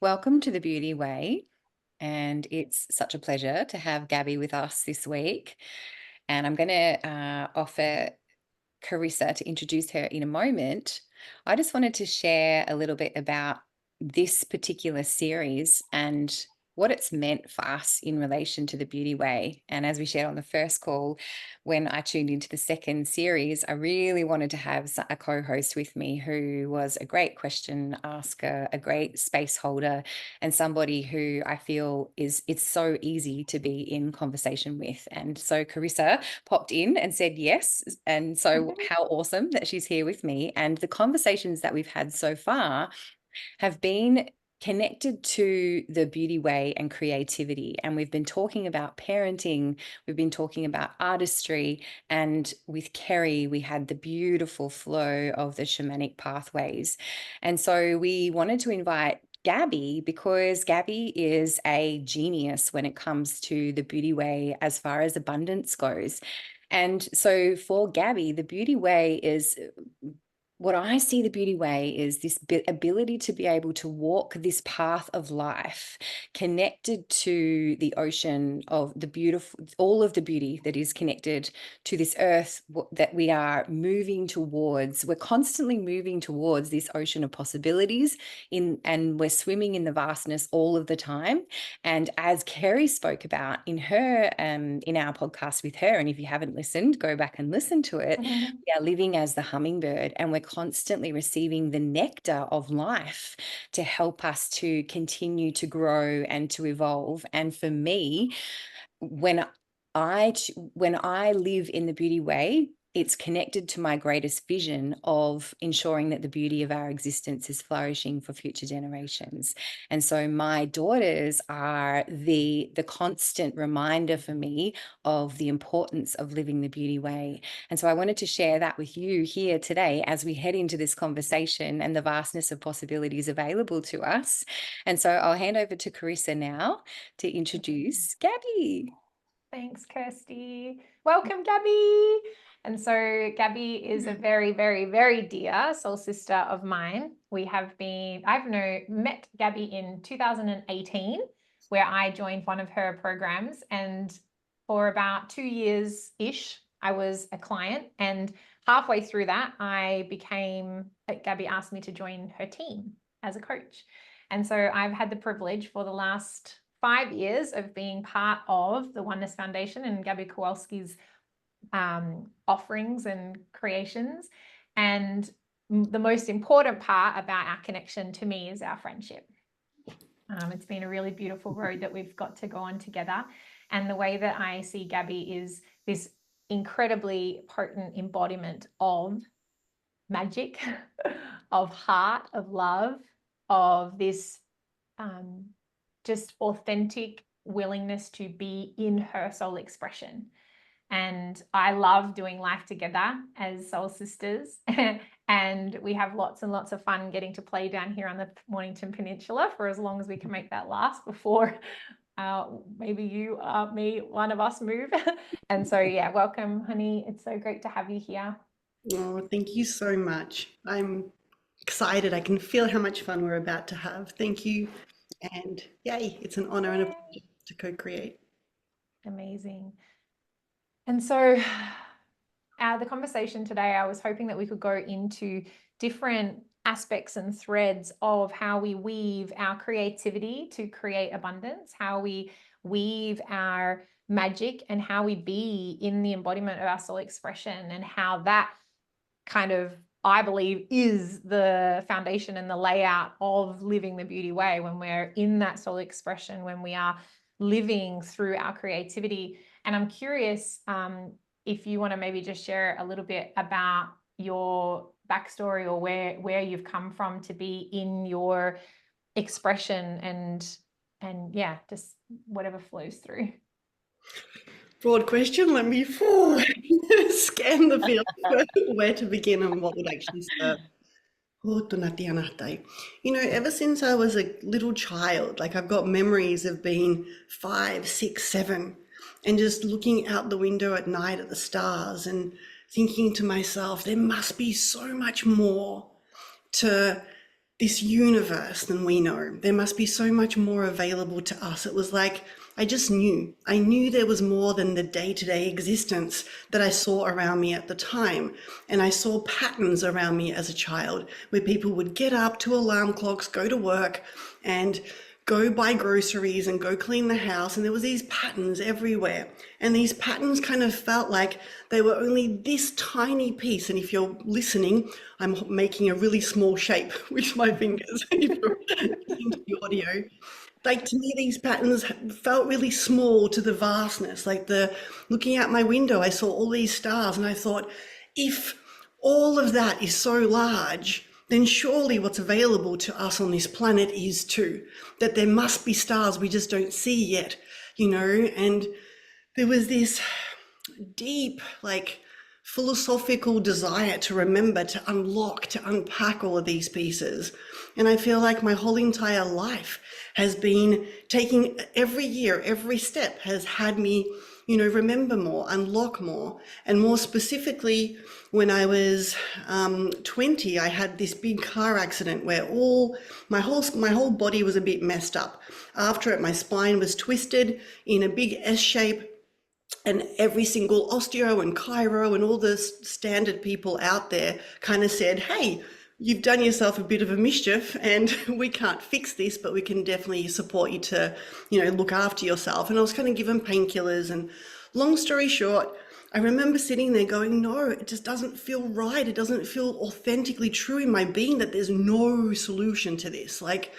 Welcome to the Beauty Way, and it's such a pleasure to have Gaby with us this week. And I'm going to offer Carissa to introduce her in a moment. I just wanted to share a little bit about this particular series and what it's meant for us in relation to the Beauty Way. And as we shared on the first call, when I tuned into the second series, I really wanted to have a co-host with me who was a great question asker, a great space holder, and somebody who I feel it's so easy to be in conversation with. And so Carissa popped in and said yes. And so how awesome that she's here with me. And the conversations that we've had so far have been connected to the beauty way and creativity. And we've been talking about parenting, we've been talking about artistry, and with Kerry, we had the beautiful flow of the shamanic pathways. And so we wanted to invite Gaby because Gaby is a genius when it comes to the beauty way as far as abundance goes. And so for Gaby, the beauty way is what I see the beauty way is this ability to be able to walk this path of life connected to the ocean of the beautiful, all of the beauty that is connected to this earth that we are moving towards. We're constantly moving towards this ocean of possibilities and we're swimming in the vastness all of the time. And as Kerry spoke about in her, in our podcast with her, and if you haven't listened, go back and listen to it. We are living as the hummingbird and we're constantly receiving the nectar of life to help us to continue to grow and to evolve. And for me, when I live in the beauty way, it's connected to my greatest vision of ensuring that the beauty of our existence is flourishing for future generations. And so my daughters are the constant reminder for me of the importance of living the beauty way. And so I wanted to share that with you here today as we head into this conversation and the vastness of possibilities available to us. And so I'll hand over to Carissa now to introduce Gaby. Thanks, Kirsty. Welcome, Gaby. And so Gaby is a very, very, very dear soul sister of mine. I've met Gaby in 2018, where I joined one of her programs. And for about 2 years-ish, I was a client. And halfway through that, Gaby asked me to join her team as a coach. And so I've had the privilege for the last 5 years of being part of the Oneness Foundation and Gaby Kowalski's offerings and creations. And the most important part about our connection to me is our friendship. It's been a really beautiful road that we've got to go on together. And the way that I see Gaby is this incredibly potent embodiment of magic, of heart, of love, of this just authentic willingness to be in her soul expression. And I love doing life together as soul sisters. And we have lots and lots of fun getting to play down here on the Mornington Peninsula for as long as we can make that last before maybe you, me, one of us move. And so, yeah, welcome, honey. It's so great to have you here. Oh, thank you so much. I'm excited. I can feel how much fun we're about to have. Thank you. And yay, it's an honor and a pleasure to co-create. Amazing. And so the conversation today, I was hoping that we could go into different aspects and threads of how we weave our creativity to create abundance, how we weave our magic, and how we be in the embodiment of our soul expression, and how that kind of, I believe, is the foundation and the layout of living the beauty way, when we're in that soul expression, when we are living through our creativity. And I'm curious if you want to maybe just share a little bit about your backstory, or where you've come from to be in your expression, and yeah, just whatever flows through. Broad question. Let me scan the field where to begin and what would actually serve. You know, ever since I was a little child, like I've got memories of being 5, 6, 7, and just looking out the window at night at the stars and thinking to myself, there must be so much more to this universe than we know. There must be so much more available to us. It was like, I just knew. I knew there was more than the day-to-day existence that I saw around me at the time. And I saw patterns around me as a child where people would get up to alarm clocks, go to work, and go buy groceries and go clean the house. And there was these patterns everywhere. And these patterns kind of felt like they were only this tiny piece. And if you're listening, I'm making a really small shape with my fingers if you're listening to the audio. Like, to me, these patterns felt really small to the vastness. Like, looking out my window, I saw all these stars and I thought, if all of that is so large, then surely what's available to us on this planet is too. That there must be stars we just don't see yet, and there was this deep, like, philosophical desire to remember, to unlock, to unpack all of these pieces. And I feel like my whole entire life has been taking, every year, every step has had me, remember more, unlock more. And more specifically, when I was 20, I had this big car accident where my whole body was a bit messed up. After it, my spine was twisted in a big S shape. And every single osteo and chiro and all the standard people out there kind of said, hey, you've done yourself a bit of a mischief and we can't fix this, but we can definitely support you to, look after yourself. And I was kind of given painkillers. And long story short, I remember sitting there going, no, it just doesn't feel right. It doesn't feel authentically true in my being that there's no solution to this. Like,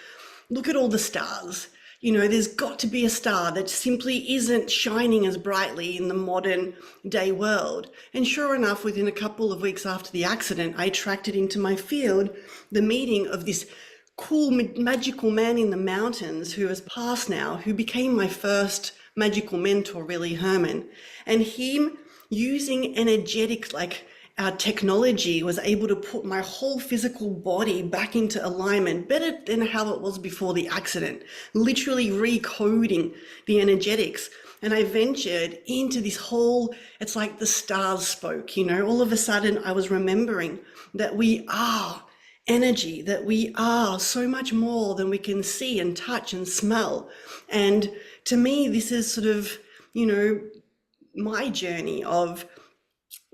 look at all the stars. There's got to be a star that simply isn't shining as brightly in the modern day world. And sure enough, within a couple of weeks after the accident, I attracted into my field the meeting of this cool, magical man in the mountains who has passed now, who became my first magical mentor, really, Herman. And him using energetic, like, our technology was able to put my whole physical body back into alignment better than how it was before the accident, literally recoding the energetics. And I ventured into this whole, it's like the stars spoke, all of a sudden I was remembering that we are energy, that we are so much more than we can see and touch and smell. And to me, this is sort of, my journey of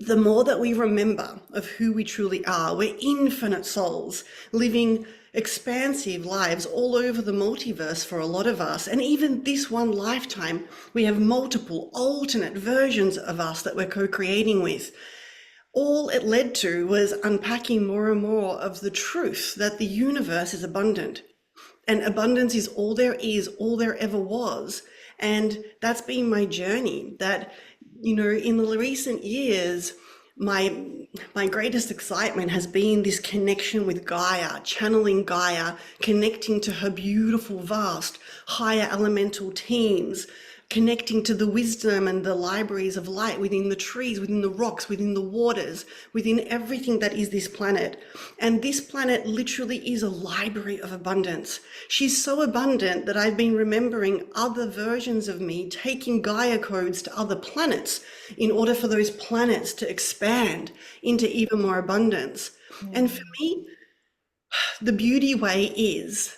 the more that we remember of who we truly are. We're infinite souls living expansive lives all over the multiverse for a lot of us. And even this one lifetime, we have multiple alternate versions of us that we're co-creating with. All it led to was unpacking more and more of the truth that the universe is abundant. And abundance is, all there ever was. And that's been my journey, that in the recent years, my greatest excitement has been this connection with Gaia, channeling Gaia, connecting to her beautiful, vast, higher elemental teams, connecting to the wisdom and the libraries of light within the trees, within the rocks, within the waters, within everything that is this planet. And this planet literally is a library of abundance. She's so abundant that I've been remembering other versions of me taking Gaia codes to other planets in order for those planets to expand into even more abundance. And for me, the beauty way is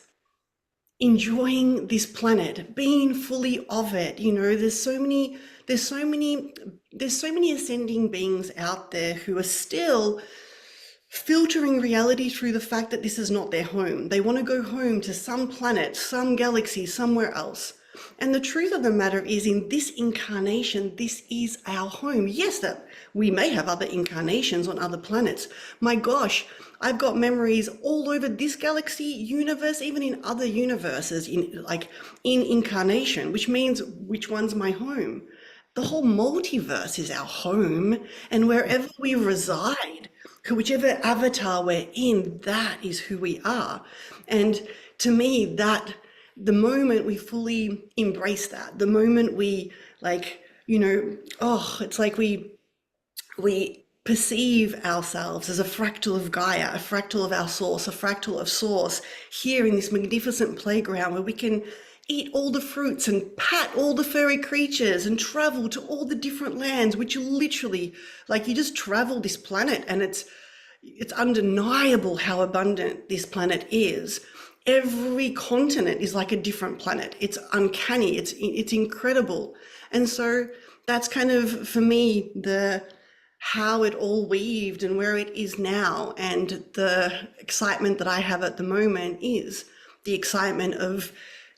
enjoying this planet, being fully of it. There's so many ascending beings out there who are still filtering reality through the fact that this is not their home. They want to go home to some planet, some galaxy, somewhere else. And the truth of the matter is, in this incarnation, this is our home. Yes, that we may have other incarnations on other planets. My gosh, I've got memories all over this galaxy, universe, even in other universes, in incarnation, which means which one's my home. The whole multiverse is our home, and wherever we reside, whichever avatar we're in, that is who we are. And to me, that the moment we fully embrace that, the moment we it's like we perceive ourselves as a fractal of Gaia, a fractal of our source, a fractal of source here in this magnificent playground where we can eat all the fruits and pat all the furry creatures and travel to all the different lands, which literally, you just travel this planet and it's undeniable how abundant this planet is. Every continent is like a different planet. It's uncanny. It's incredible. And so that's kind of, for me, the how it all weaved and where it is now. And the excitement that I have at the moment is the excitement of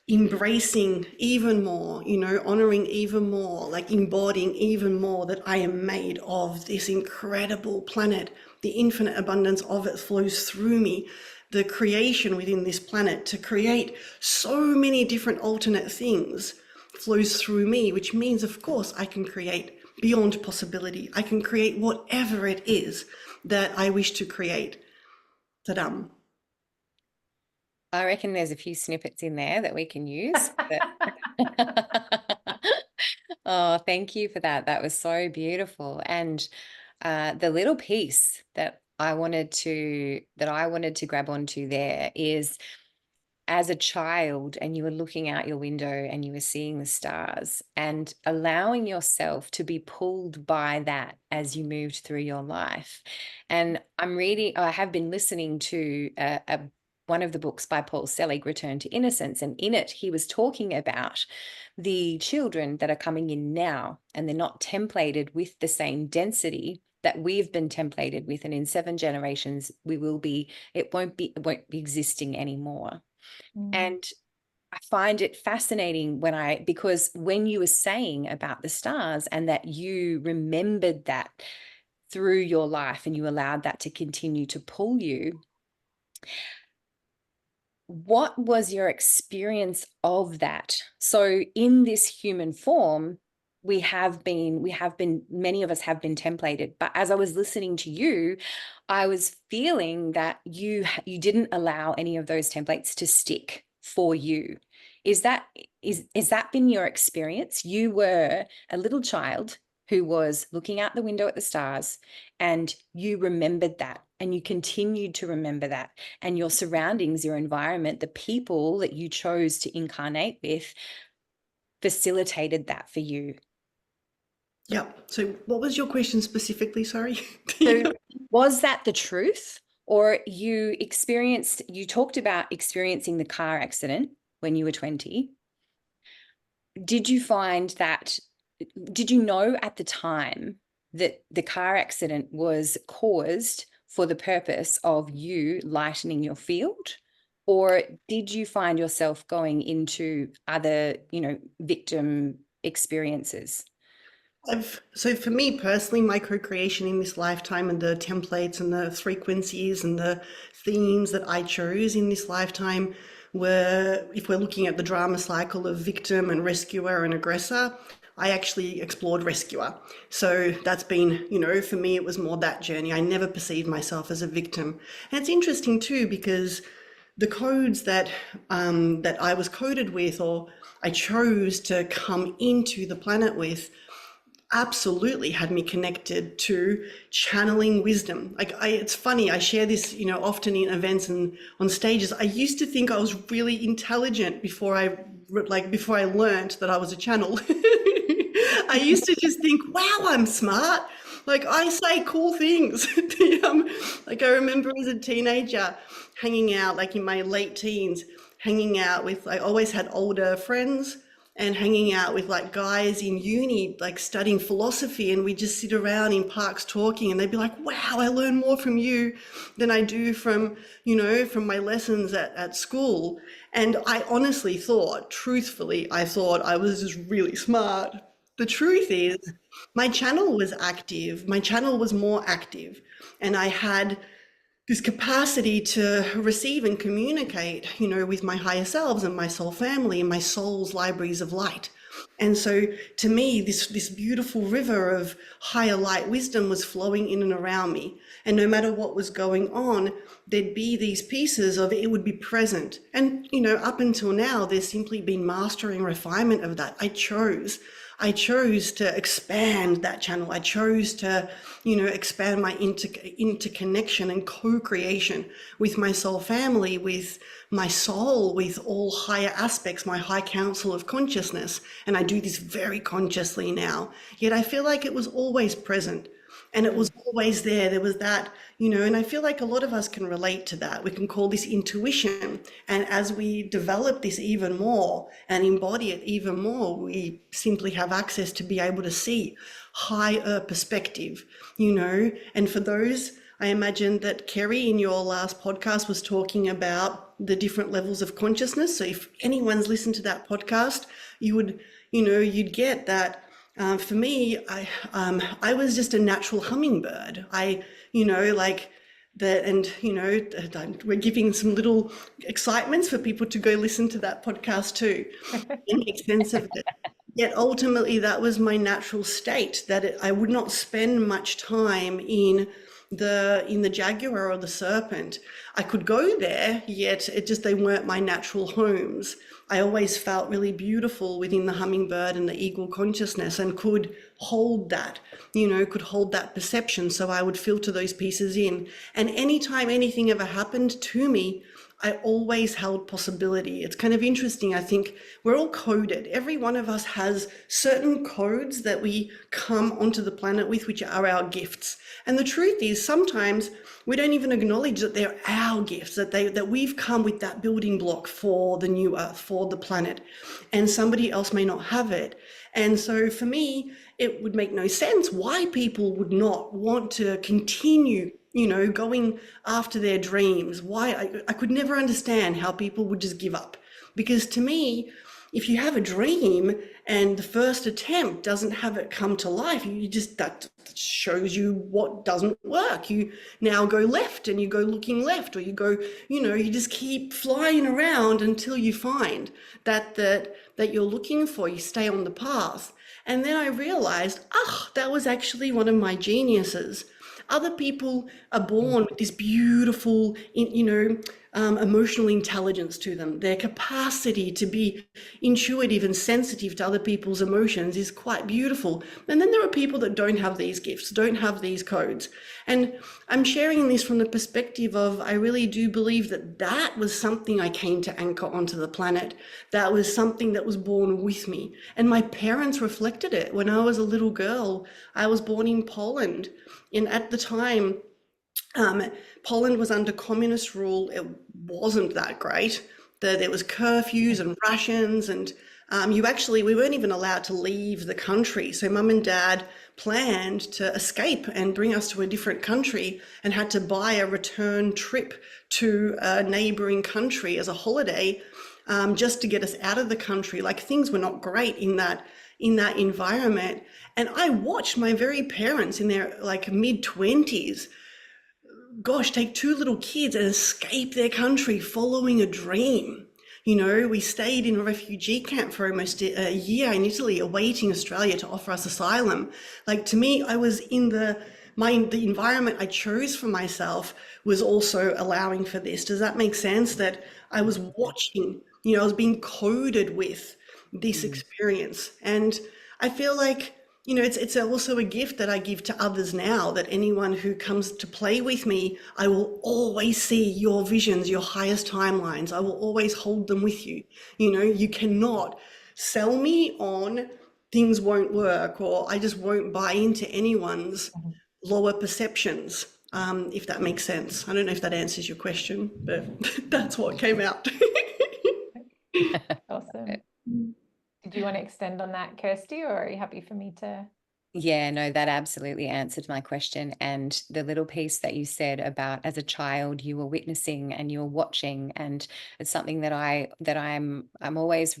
embracing even more, honoring even more, like embodying even more that I am made of this incredible planet. The infinite abundance of it flows through me. The creation within this planet to create so many different alternate things flows through me, which means, of course, I can create beyond possibility. I can create whatever it is that I wish to create. Ta-dam. I reckon there's a few snippets in there that we can use. Oh, thank you for that. That was so beautiful. And the little piece that I wanted to grab onto there is, as a child, and you were looking out your window and you were seeing the stars and allowing yourself to be pulled by that as you moved through your life. And I have been listening to one of the books by Paul Selig, Return to Innocence, and in it he was talking about the children that are coming in now, and they're not templated with the same density that we've been templated with, and in 7 generations it won't be existing anymore. And I find it fascinating because when you were saying about the stars and that you remembered that through your life and you allowed that to continue to pull you, what was your experience of that? So in this human form, many of us have been templated, but as I was listening to you, I was feeling that you didn't allow any of those templates to stick for you. Is that been your experience? You were a little child who was looking out the window at the stars, and you remembered that, and you continued to remember that, and your surroundings, your environment, the people that you chose to incarnate with facilitated that for you. Yeah. So what was your question specifically? Sorry. So was that the truth? Or you talked about experiencing the car accident when you were 20. Did you know at the time that the car accident was caused for the purpose of you lightening your field? Or did you find yourself going into other, victim experiences? So for me personally, my co-creation in this lifetime and the templates and the frequencies and the themes that I chose in this lifetime were, if we're looking at the drama cycle of victim and rescuer and aggressor, I actually explored rescuer. So that's been, for me, it was more that journey. I never perceived myself as a victim. And it's interesting too, because the codes that I was coded with, or I chose to come into the planet with, absolutely had me connected to channeling wisdom. It's funny, I share this, often in events and on stages. I used to think I was really intelligent before I learned that I was a channel. I used to just think, wow, I'm smart. Like, I say cool things. I remember as a teenager hanging out, like in my late teens, hanging out with, I always had older friends and hanging out with like guys in uni, like studying philosophy, and we just sit around in parks talking, and they'd be like, wow, I learn more from you than I do from my lessons at school. And I honestly thought, truthfully, I thought I was just really smart. The truth is, my channel was active. My channel was more active, and I had this capacity to receive and communicate, with my higher selves and my soul family and my soul's libraries of light. And so to me, this beautiful river of higher light wisdom was flowing in and around me. And no matter what was going on, there'd be these pieces of it would be present. And, up until now, there's simply been mastering refinement of that. I chose to expand that channel. I chose to, expand my interconnection and co-creation with my soul family, with my soul, with all higher aspects, my high council of consciousness. And I do this very consciously now. Yet I feel like it was always present. And it was always there. There was that, and I feel like a lot of us can relate to that. We can call this intuition. And as we develop this even more and embody it even more, we simply have access to be able to see higher perspective, And for those, I imagine that Kerry in your last podcast was talking about the different levels of consciousness. So if anyone's listened to that podcast, you would, you'd get that. For me, I was just a natural hummingbird. Like that, and we're giving some little excitements for people to go listen to that podcast too, and make sense of it. Yet ultimately, that was my natural state. That I would not spend much time in the jaguar or the serpent. I could go there, yet they weren't my natural homes. I always felt really beautiful within the hummingbird and the eagle consciousness, and could hold that, could hold that perception. So I would filter those pieces in. And anytime anything ever happened to me, I always held possibility. It's kind of interesting. I think we're all coded. Every one of us has certain codes that we come onto the planet with, which are our gifts. And the truth is, sometimes we don't even acknowledge that they're our gifts, that we've come with that building block for the new earth, for the planet, and somebody else may not have it. And so for me, it would make no sense why people would not want to continue going after their dreams. Why I could never understand how people would just give up. Because to me, if you have a dream and the first attempt doesn't have it come to life, that shows you what doesn't work. You now go left and you go looking left, or you go, you just keep flying around until you find that you're looking for. You stay on the path. And then I realized, that was actually one of my geniuses. Other people are born with this beautiful, emotional intelligence to them. Their capacity to be intuitive and sensitive to other people's emotions is quite beautiful. And then there are people that don't have these gifts, don't have these codes. And I'm sharing this from the perspective of, I really do believe that was something I came to anchor onto the planet. That was something that was born with me. And my parents reflected it. When I was a little girl, I was born in Poland. And at the time, Poland was under communist rule. It wasn't that great. There was curfews and rations, and we weren't even allowed to leave the country. So mum and dad planned to escape and bring us to a different country, and had to buy a return trip to a neighboring country as a holiday, just to get us out of the country. Like, things were not great in that environment. And I watched my very parents in their mid-20s, take two little kids and escape their country following a dream. We stayed in a refugee camp for almost a year in Italy, awaiting Australia to offer us asylum. Like, to me, I was in the environment I chose for myself was also allowing for this. Does that make sense? That I was watching, I was being coded with this experience. And I feel like, it's also a gift that I give to others now, that anyone who comes to play with me, I will always see your visions, your highest timelines. I will always hold them with you. You cannot sell me on things won't work, or I just won't buy into anyone's lower perceptions, if that makes sense. I don't know if that answers your question, but that's what came out. Awesome. Did you want to extend on that, Kirsty, or are you happy for me to? Yeah, no, that absolutely answered my question. And the little piece that you said about, as a child, you were witnessing and you were watching, and it's something that I'm always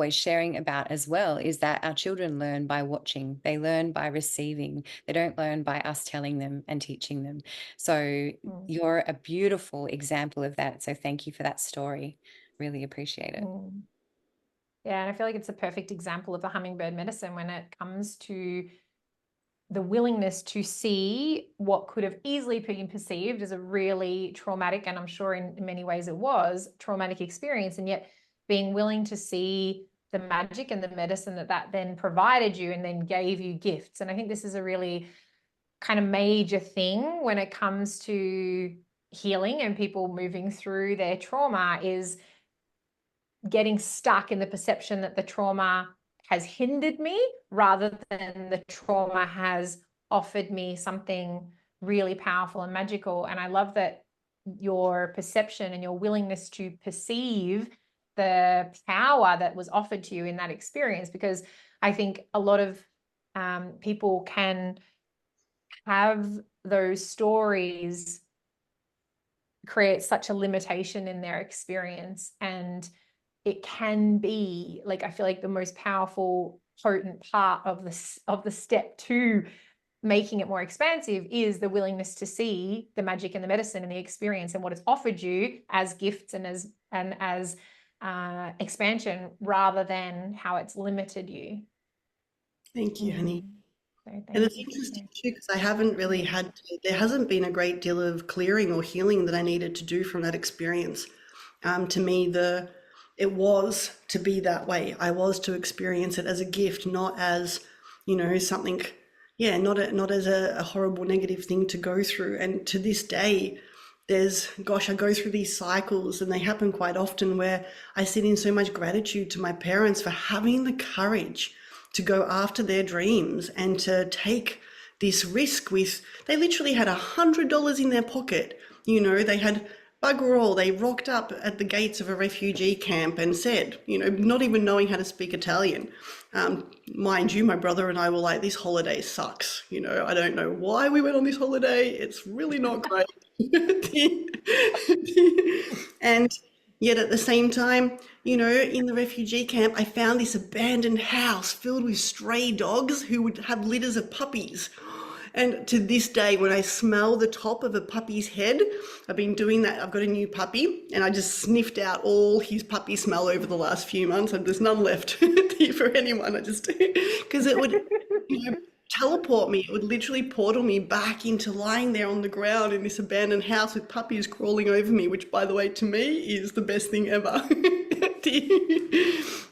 sharing about as well, is that our children learn by watching. They learn by receiving. They don't learn by us telling them and teaching them. So you're a beautiful example of that. So thank you for that story. Really appreciate it. Yeah, and I feel like it's a perfect example of the hummingbird medicine when it comes to the willingness to see what could have easily been perceived as a really traumatic, and I'm sure in many ways it was, traumatic experience, and yet being willing to see the magic and the medicine that then provided you and then gave you gifts. And I think this is a really kind of major thing when it comes to healing and people moving through their trauma, is getting stuck in the perception that the trauma has hindered me rather than the trauma has offered me something really powerful and magical. And I love that your perception and your willingness to perceive the power that was offered to you in that experience, because I think a lot of people can have those stories create such a limitation in their experience. And it can be like, I feel like the most powerful, potent part of the step to making it more expansive is the willingness to see the magic and the medicine and the experience and what it's offered you as gifts and as expansion, rather than how it's limited you. Thank you, honey. So And it's interesting too, because I haven't really there hasn't been a great deal of clearing or healing that I needed to do from that experience. To me, it was to be that way. I was to experience it as a gift, not as, something, not as a horrible negative thing to go through. And to this day, I go through these cycles, and they happen quite often, where I sit in so much gratitude to my parents for having the courage to go after their dreams and to take this risk they literally had $100 in their pocket. They had bugger all. They rocked up at the gates of a refugee camp and said, not even knowing how to speak Italian. Mind you, my brother and I were like, this holiday sucks. I don't know why we went on this holiday. It's really not great. And yet at the same time, in the refugee camp, I found this abandoned house filled with stray dogs who would have litters of puppies. And to this day, when I smell the top of a puppy's head, I've been doing that. I've got a new puppy, and I just sniffed out all his puppy smell over the last few months, and there's none left for anyone. Because it would teleport me. It would literally portal me back into lying there on the ground in this abandoned house with puppies crawling over me, which, by the way, to me is the best thing ever.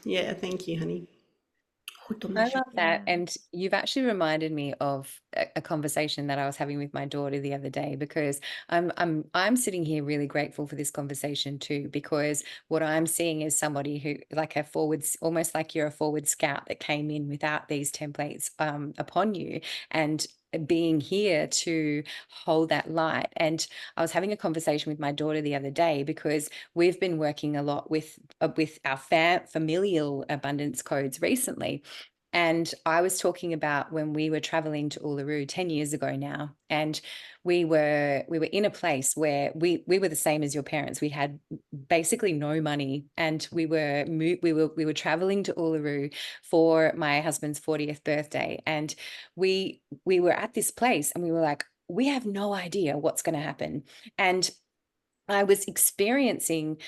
Yeah, thank you, honey. I love that. And you've actually reminded me of a conversation that I was having with my daughter the other day, because I'm sitting here really grateful for this conversation too, because what I'm seeing is somebody who, like almost like you're a forward scout that came in without these templates upon you, and being here to hold that light. And I was having a conversation with my daughter the other day, because we've been working a lot with our familial abundance codes recently. And I was talking about when we were traveling to Uluru 10 years ago now, and we were in a place where we were the same as your parents. We had basically no money, and we were traveling to Uluru for my husband's 40th birthday, and we were at this place, and we were like, we have no idea what's going to happen. And I was experiencing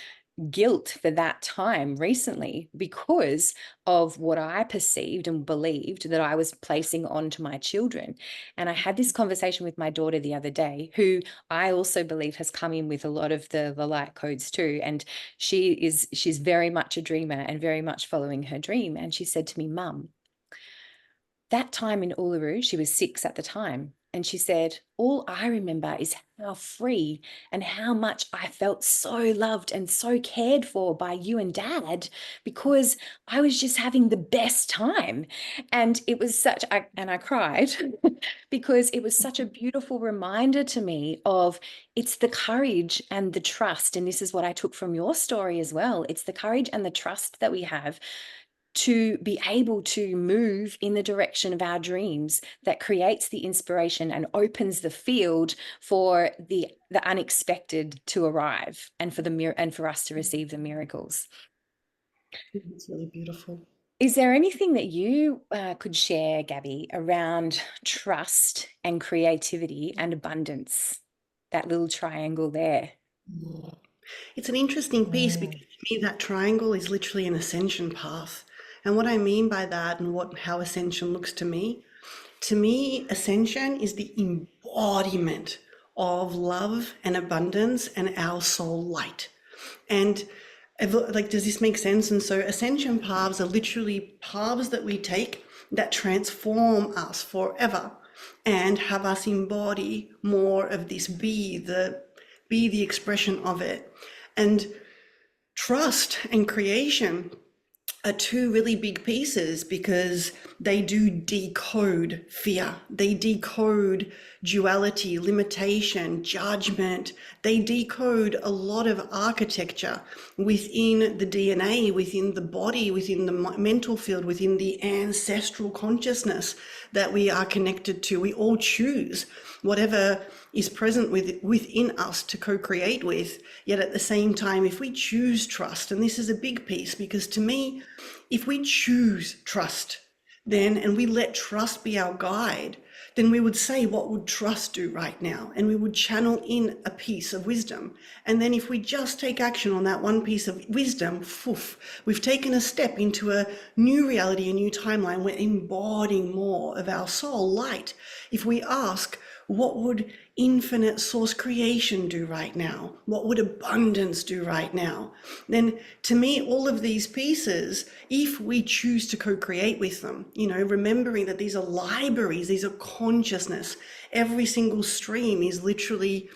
guilt for that time recently because of what I perceived and believed that I was placing onto my children. And I had this conversation with my daughter the other day, who I also believe has come in with a lot of the light codes too. And she's very much a dreamer and very much following her dream. And she said to me, Mum, that time in Uluru, she was 6 at the time. And she said, all I remember is how free and how much I felt so loved and so cared for by you and Dad, because I was just having the best time. And it was and I cried because it was such a beautiful reminder to me of, it's the courage and the trust. And this is what I took from your story as well. It's the courage and the trust that we have to be able to move in the direction of our dreams that creates the inspiration and opens the field for the unexpected to arrive, and for us to receive the miracles. It's really beautiful. Is there anything that you could share, Gaby, around trust and creativity and abundance? That little triangle there. It's an interesting piece, because to me that triangle is literally an ascension path. And what I mean by that, and how ascension looks to me, ascension is the embodiment of love and abundance and our soul light. And does this make sense? And so ascension paths are literally paths that we take that transform us forever and have us embody more of this, be the expression of it. And trust and creation are two really big pieces, because they do decode fear. They decode duality, limitation, judgment. They decode a lot of architecture within the DNA, within the body, within the mental field, within the ancestral consciousness that we are connected to. We all choose whatever is present within us to co-create with. Yet at the same time, if we choose trust, and this is a big piece, because to me, if we choose trust, then, and we let trust be our guide, then we would say, what would trust do right now? And we would channel in a piece of wisdom. And then if we just take action on that one piece of wisdom, we've taken a step into a new reality, a new timeline. We're embodying more of our soul light. If we ask, what would infinite source creation do right now? What would abundance do right now? Then to me, all of these pieces, if we choose to co-create with them, remembering that these are libraries, these are consciousness. Every single stream is literally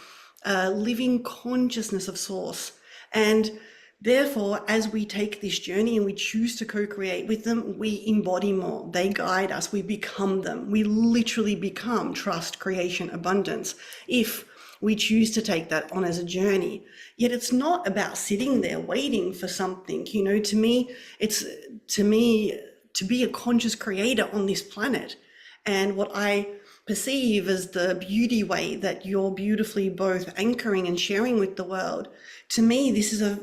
a living consciousness of source. And therefore, as we take this journey and we choose to co-create with them, we embody more. They guide us. We become them. We literally become trust, creation, abundance, if we choose to take that on as a journey. Yet it's not about sitting there waiting for something. To me, to be a conscious creator on this planet. And what I perceive as the beauty way that you're beautifully both anchoring and sharing with the world, to me, this is a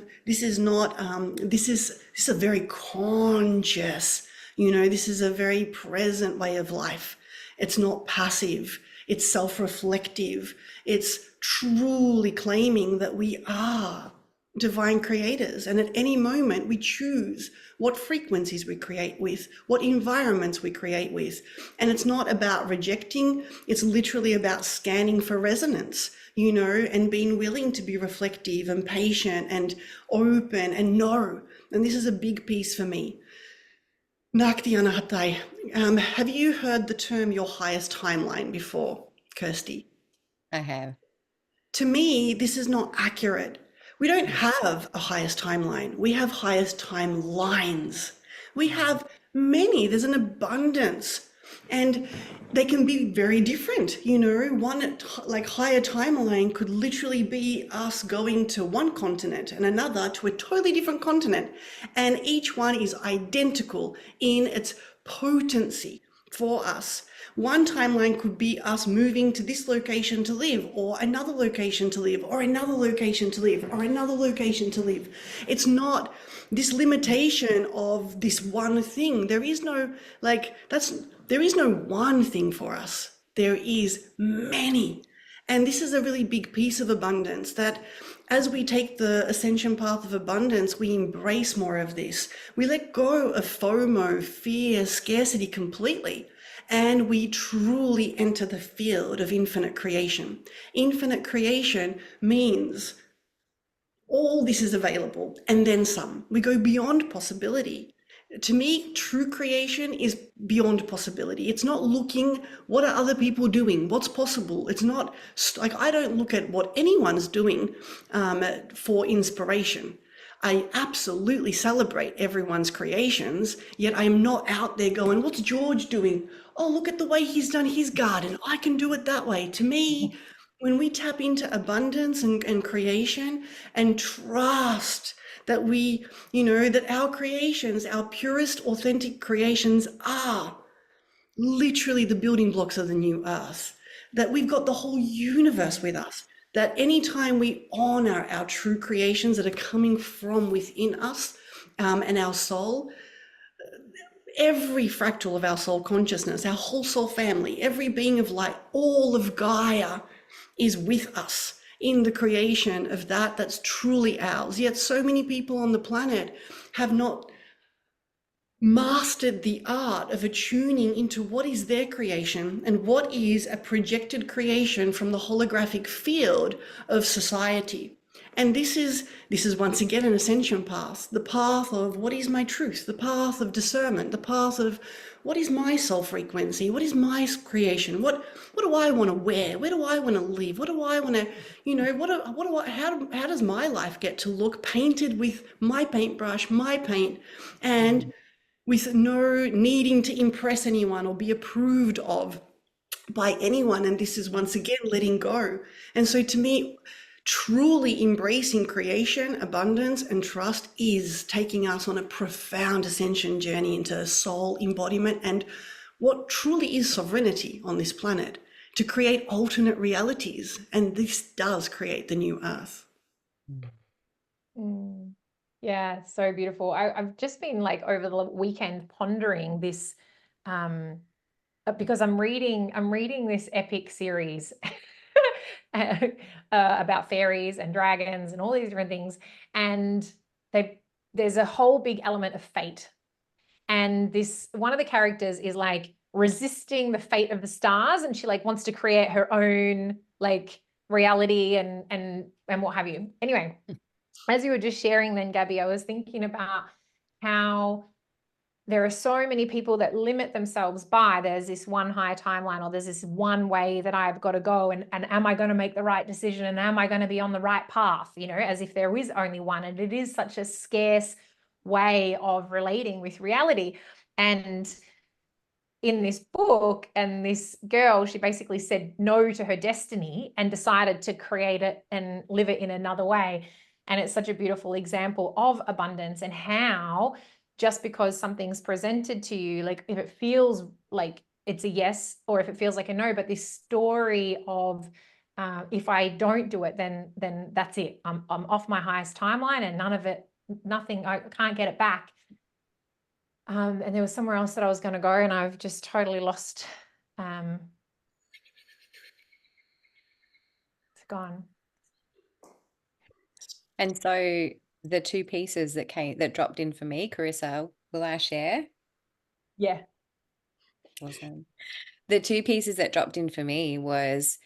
very conscious, this is a very present way of life. It's not passive, it's self-reflective, it's truly claiming that we are divine creators. And at any moment we choose what frequencies we create with, what environments we create with. And it's not about rejecting, it's literally about scanning for resonance, and being willing to be reflective and patient and open and know. And this is a big piece for me. Nakti Anahatai. Have you heard the term your highest timeline before, Kirsty? I have. To me, this is not accurate. We don't have a highest timeline. We have highest timelines. We have many. There's an abundance. And they can be very different. One like higher timeline could literally be us going to one continent and another to a totally different continent. And each one is identical in its potency for us. One timeline could be us moving to this location to live, or another location to live, or another location to live, or another location to live. It's not this limitation of this one thing. There is no one thing for us. There is many. And this is a really big piece of abundance, that as we take the ascension path of abundance, we embrace more of this. We let go of FOMO, fear, scarcity completely. And we truly enter the field of infinite creation. Infinite creation means all this is available and then some. We go beyond possibility. To me, true creation is beyond possibility. It's not looking, what are other people doing? What's possible? It's not like, I don't look at what anyone's doing for inspiration. I absolutely celebrate everyone's creations, yet I'm not out there going, what's George doing? Oh, look at the way he's done his garden. I can do it that way. To me, when we tap into abundance and creation and trust that we, that our creations, our purest, authentic creations are literally the building blocks of the new earth, that we've got the whole universe with us, that anytime we honor our true creations that are coming from within us and our soul, every fractal of our soul consciousness, our whole soul family, every being of light, all of Gaia is with us in the creation of that's truly ours. Yet so many people on the planet have not mastered the art of attuning into what is their creation and what is a projected creation from the holographic field of society. And this is once again an ascension path, the path of what is my truth, the path of discernment, the path of what is my soul frequency, what is my creation, what do I want to wear, where do I want to live, what do I want to, how does my life get to look painted with my paintbrush, my paint, and with no needing to impress anyone or be approved of by anyone. And this is once again letting go. And so to me, truly embracing creation, abundance, and trust is taking us on a profound ascension journey into soul embodiment and what truly is sovereignty on this planet, to create alternate realities. And this does create the new earth. Mm. Yeah, so beautiful. I've just been like over the weekend pondering this, because I'm reading this epic series about fairies and dragons and all these different things, and there's a whole big element of fate. And this one of the characters is like resisting the fate of the stars, and she like wants to create her own like reality and what have you. Anyway, as you were just sharing then, Gaby, I was thinking about how there are so many people that limit themselves by there's this one higher timeline, or there's this one way that I've got to go, and am I going to make the right decision, and am I going to be on the right path, you know, as if there is only one. And it is such a scarce way of relating with reality. And in this book, and this girl, she basically said no to her destiny and decided to create it and live it in another way. And it's such a beautiful example of abundance, and how just because something's presented to you, like if it feels like it's a yes, or if it feels like a no, but this story of if I don't do it, then that's it. I'm off my highest timeline, and nothing, I can't get it back. And there was somewhere else that I was going to go, and I've just totally lost. It's gone. And so the two pieces that dropped in for me, Carissa, will I share? Yeah. Awesome. The two pieces that dropped in for me was,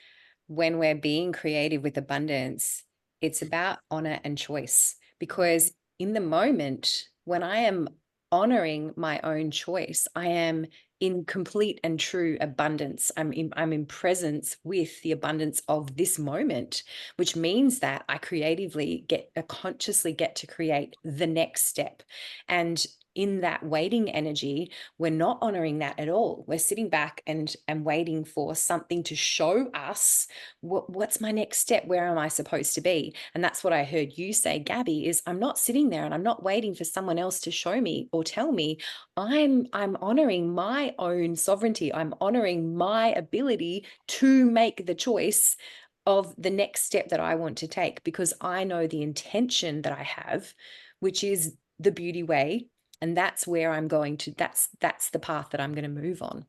when we're being creative with abundance, it's about honor and choice. Because in the moment, when I am honoring my own choice, I am in complete and true abundance. I'm in presence with the abundance of this moment, which means that I consciously get to create the next step. And in that waiting energy, we're not honoring that at all. We're sitting back and waiting for something to show us what's my next step. Where am I supposed to be? And that's what I heard you say, Gaby, is I'm not sitting there and I'm not waiting for someone else to show me or tell me. I'm honoring my own sovereignty. I'm honoring my ability to make the choice of the next step that I want to take, because I know the intention that I have, which is the beauty way. And that's where I'm going to, that's the path that I'm going to move on.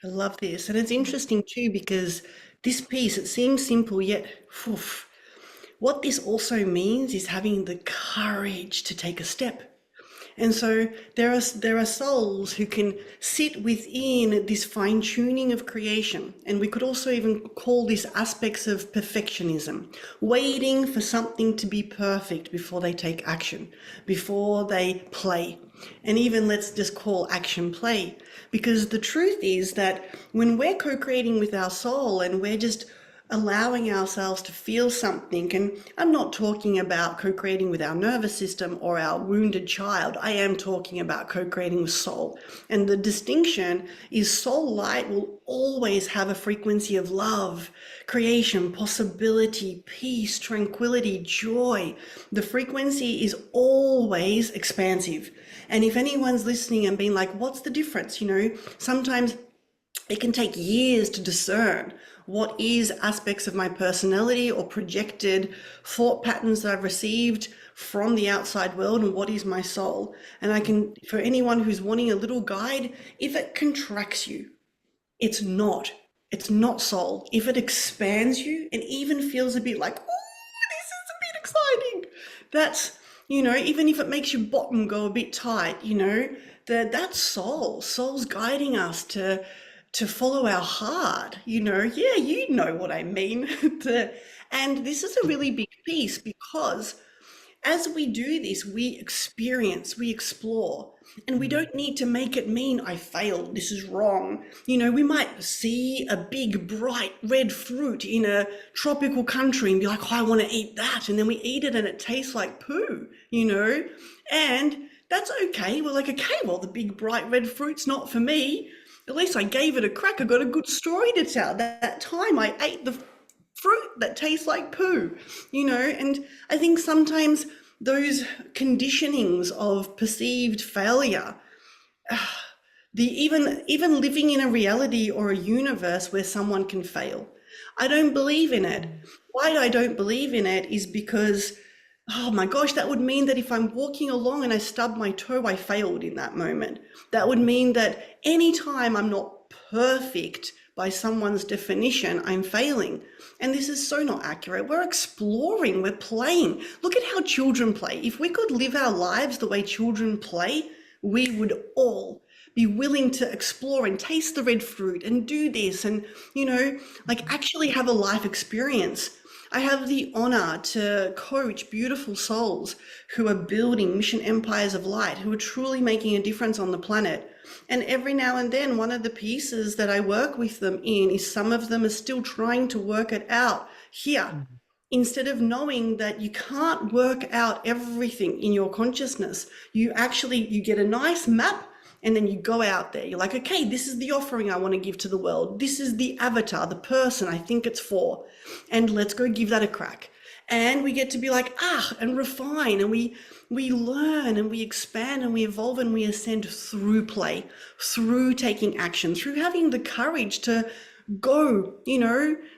I love this. And it's interesting too, because this piece, it seems simple, yet oof, what this also means is having the courage to take a step. And so there are souls who can sit within this fine tuning of creation. And we could also even call this aspects of perfectionism, waiting for something to be perfect before they take action, before they play. And even let's just call action play. Because the truth is that when we're co-creating with our soul and we're just allowing ourselves to feel something, and I'm not talking about co-creating with our nervous system or our wounded child, I am talking about co-creating with soul. And the distinction is soul light will always have a frequency of love, creation, possibility, peace, tranquility, joy. The frequency is always expansive. And if anyone's listening and being like, what's the difference? You know, sometimes it can take years to discern what is aspects of my personality or projected thought patterns that I've received from the outside world, and what is my soul. And I can, for anyone who's wanting a little guide, if it contracts you, it's not soul. If it expands you and even feels a bit like, oh, this is a bit exciting, that's, you know, even if it makes your bottom go a bit tight, you know, that's soul. Soul's guiding us to follow our heart, you know. Yeah, you know what I mean. And this is a really big piece, because as we do this, we experience, we explore, and we don't need to make it mean I failed, this is wrong. You know, we might see a big, bright red fruit in a tropical country and be like, oh, I want to eat that. And then we eat it and it tastes like poo, you know. And That's okay. We're like, okay, well, the big bright red fruit's not for me. At least I gave it a crack. I got a good story to tell. That time I ate the fruit that tastes like poo, and I think sometimes those conditionings of perceived failure, the even living in a reality or a universe where someone can fail, I don't believe in it. Why I don't believe in it is because, oh my gosh, that would mean that if I'm walking along and I stub my toe, I failed in that moment. That would mean that anytime I'm not perfect by someone's definition, I'm failing. And this is so not accurate. We're exploring, we're playing. Look at how children play. If we could live our lives the way children play, we would all be willing to explore and taste the red fruit and do this and, like actually have a life experience. I have the honor to coach beautiful souls who are building mission empires of light, who are truly making a difference on the planet. And every now and then, one of the pieces that I work with them in is some of them are still trying to work it out here. Instead of knowing that you can't work out everything in your consciousness, you get a nice map. And then you go out there, you're like, okay, this is the offering I want to give to the world. This is the avatar, the person I think it's for. And let's go give that a crack. And we get to be like, and refine. And we learn and we expand and we evolve and we ascend through play, through taking action, through having the courage to go,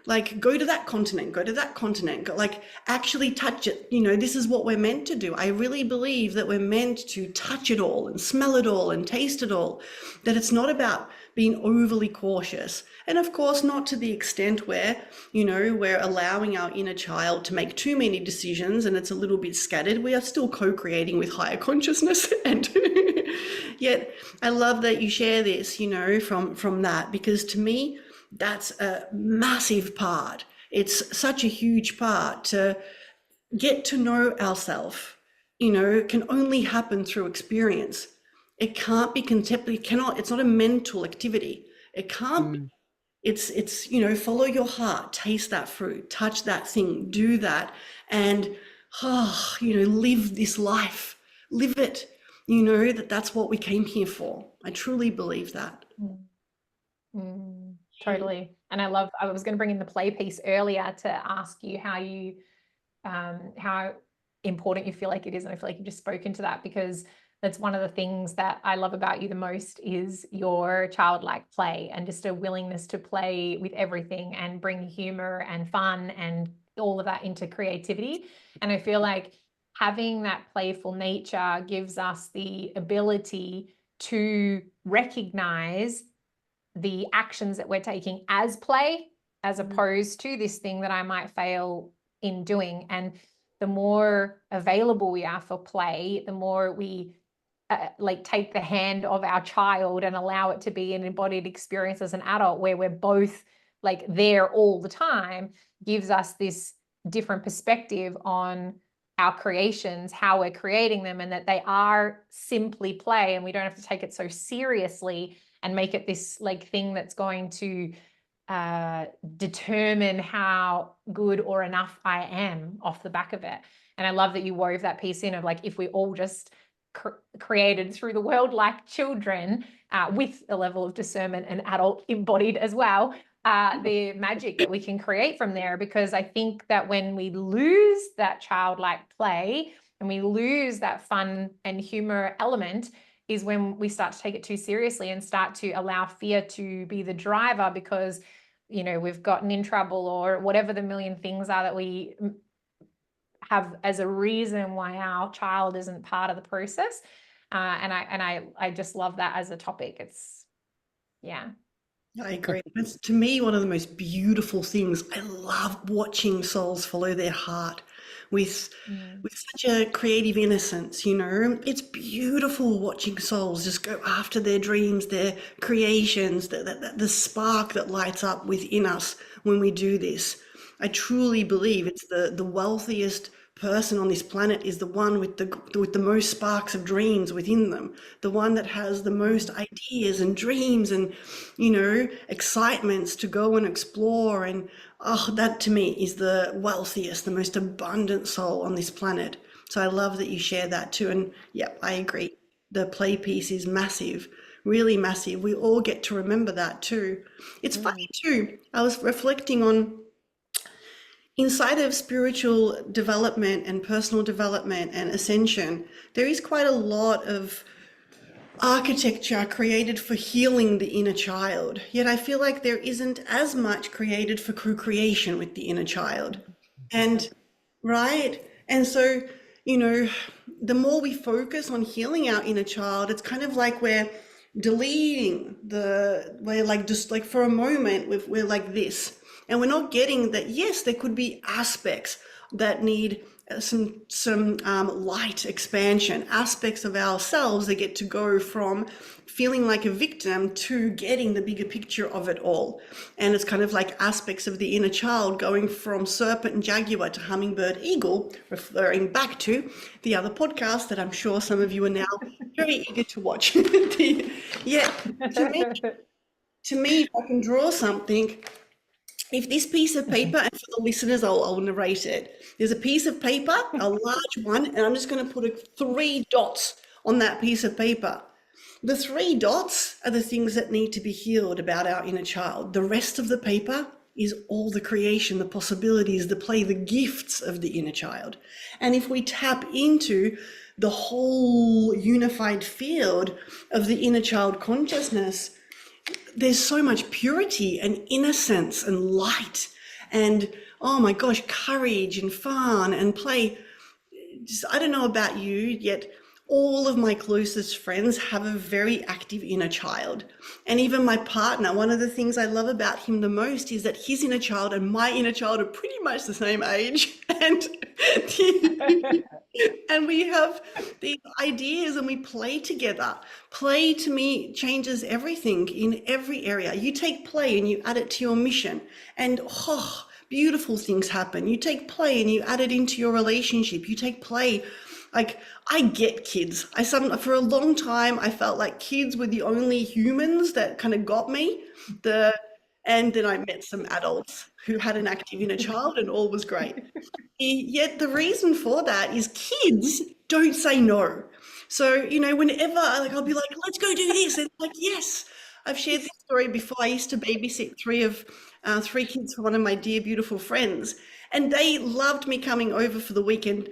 like go to that continent, like actually touch it. This is what we're meant to do. I really believe that we're meant to touch it all and smell it all and taste it all, that it's not about being overly cautious. And of course, not to the extent where, we're allowing our inner child to make too many decisions and it's a little bit scattered. We are still co-creating with higher consciousness. And yet I love that you share this, from that, because to me, that's a massive part. It's such a huge part to get to know ourselves, can only happen through experience. It can't be conceptually, it's not a mental activity. It can't be. It's, follow your heart, taste that fruit, touch that thing, do that. And, live this life, live it, that's what we came here for. I truly believe that. Totally. And I was going to bring in the play piece earlier to ask you how important you feel like it is. And I feel like you've just spoken to that, because that's one of the things that I love about you the most is your childlike play and just a willingness to play with everything and bring humor and fun and all of that into creativity. And I feel like having that playful nature gives us the ability to recognize the actions that we're taking as play, as opposed to this thing that I might fail in doing. And the more available we are for play, the more we take the hand of our child and allow it to be an embodied experience as an adult, where we're both like there all the time, gives us this different perspective on our creations, how we're creating them, and that they are simply play, and we don't have to take it so seriously and make it this thing that's going to determine how good or enough I am off the back of it. And I love that you wove that piece in of if we all just created through the world like children, with a level of discernment and adult embodied as well, the magic that we can create from there. Because I think that when we lose that childlike play and we lose that fun and humor element, is when we start to take it too seriously and start to allow fear to be the driver, because, we've gotten in trouble or whatever the million things are that we have as a reason why our child isn't part of the process. And I just love that as a topic. It's, yeah. I agree. It's, to me, one of the most beautiful things. I love watching souls follow their heart with such a creative innocence, It's beautiful watching souls just go after their dreams, their creations, the spark that lights up within us when we do this. I truly believe it's the wealthiest person on this planet is the one with the most sparks of dreams within them, the one that has the most ideas and dreams and excitements to go and explore. And that to me is the wealthiest, the most abundant soul on this planet. So I love that you share that too. And yeah, I agree. the play piece is massive, really massive. We all get to remember that too. It's funny too. I was reflecting on inside of spiritual development and personal development and ascension, there is quite a lot of architecture created for healing the inner child. Yet I feel like there isn't as much created for co-creation with the inner child. And right. And so, you know, the more we focus on healing our inner child, it's kind of like we're deleting we're like, just like for a moment, we're like this. And we're not getting that, yes, there could be aspects that need some light expansion, aspects of ourselves that get to go from feeling like a victim to getting the bigger picture of it all. And it's kind of like aspects of the inner child going from serpent and jaguar to hummingbird eagle, referring back to the other podcast that I'm sure some of you are now very eager to watch. Yeah, to me, if I can draw something, if this piece of paper, and for the listeners, I'll narrate it. There's a piece of paper, a large one, and I'm just going to put 3 dots on that piece of paper. The 3 dots are the things that need to be healed about our inner child. The rest of the paper is all the creation, the possibilities, the play, the gifts of the inner child. And if we tap into the whole unified field of the inner child consciousness, there's so much purity and innocence and light and, oh my gosh, courage and fun and play. Just, I don't know about you, yet all of my closest friends have a very active inner child. And even my partner, one of the things I love about him the most is that his inner child and my inner child are pretty much the same age. And we have these ideas and we play together. Play to me changes everything in every area. You take play and you add it to your mission and beautiful things happen. You take play and you add it into your relationship. You take play. Like, I get kids. For a long time, I felt like kids were the only humans that kind of got me. And then I met some adults who had an active inner child and all was great. Yet the reason for that is kids don't say no. So, you know, whenever I'll be like, let's go do this. And like, yes, I've shared this story before. I used to babysit 3 kids for one of my dear, beautiful friends. And they loved me coming over for the weekend.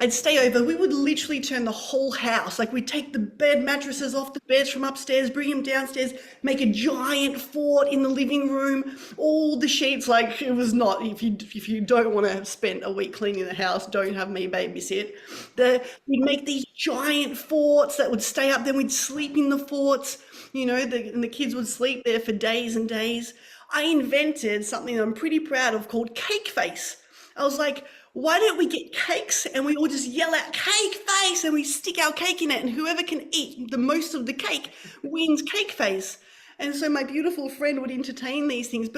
I'd stay over. We would literally turn the whole house. Like, we'd take the bed mattresses off the beds from upstairs, bring them downstairs, make a giant fort in the living room, all the sheets. Like, it was not, if you don't want to spend a week cleaning the house, don't have me babysit. We'd make these giant forts that would stay up. Then we'd sleep in the forts, you know, and the kids would sleep there for days and days. I invented something I'm pretty proud of called cake face. I was like, why don't we get cakes and we all just yell out cake face and we stick our cake in it and whoever can eat the most of the cake wins cake face. And so my beautiful friend would entertain these things,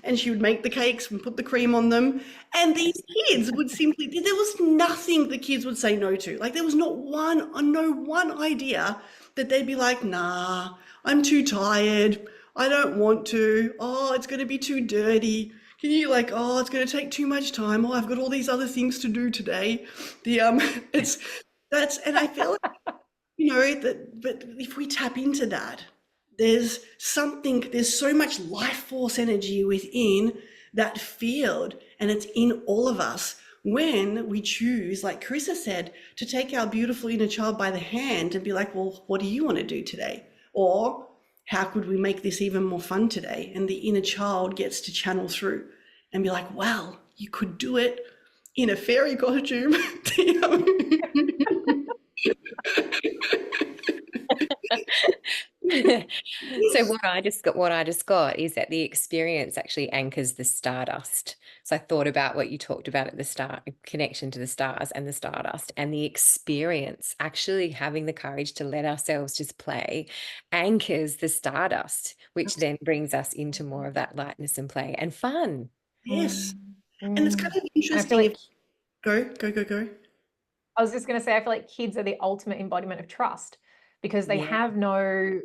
and she would make the cakes and put the cream on them. And these kids would there was nothing the kids would say no to. Like, there was no one idea that they'd be like, nah, I'm too tired. I don't want to. Oh, it's going to be too dirty. Can you it's going to take too much time. Oh, I've got all these other things to do today. And I feel like, you know, but if we tap into that, there's so much life force energy within that field, and it's in all of us when we choose, like Carissa said, to take our beautiful inner child by the hand and be like, well, what do you want to do today? Or how could we make this even more fun today? And the inner child gets to channel through and be like, well, you could do it in a fairy costume. So what I just got is that the experience actually anchors the stardust. So I thought about what you talked about at the start, connection to the stars and the stardust, and the experience, actually having the courage to let ourselves just play, anchors the stardust, which then brings us into more of that lightness and play and fun. Yes. And it's kind of interesting. Like, Go. I was just going to say, I feel like kids are the ultimate embodiment of trust, because they have no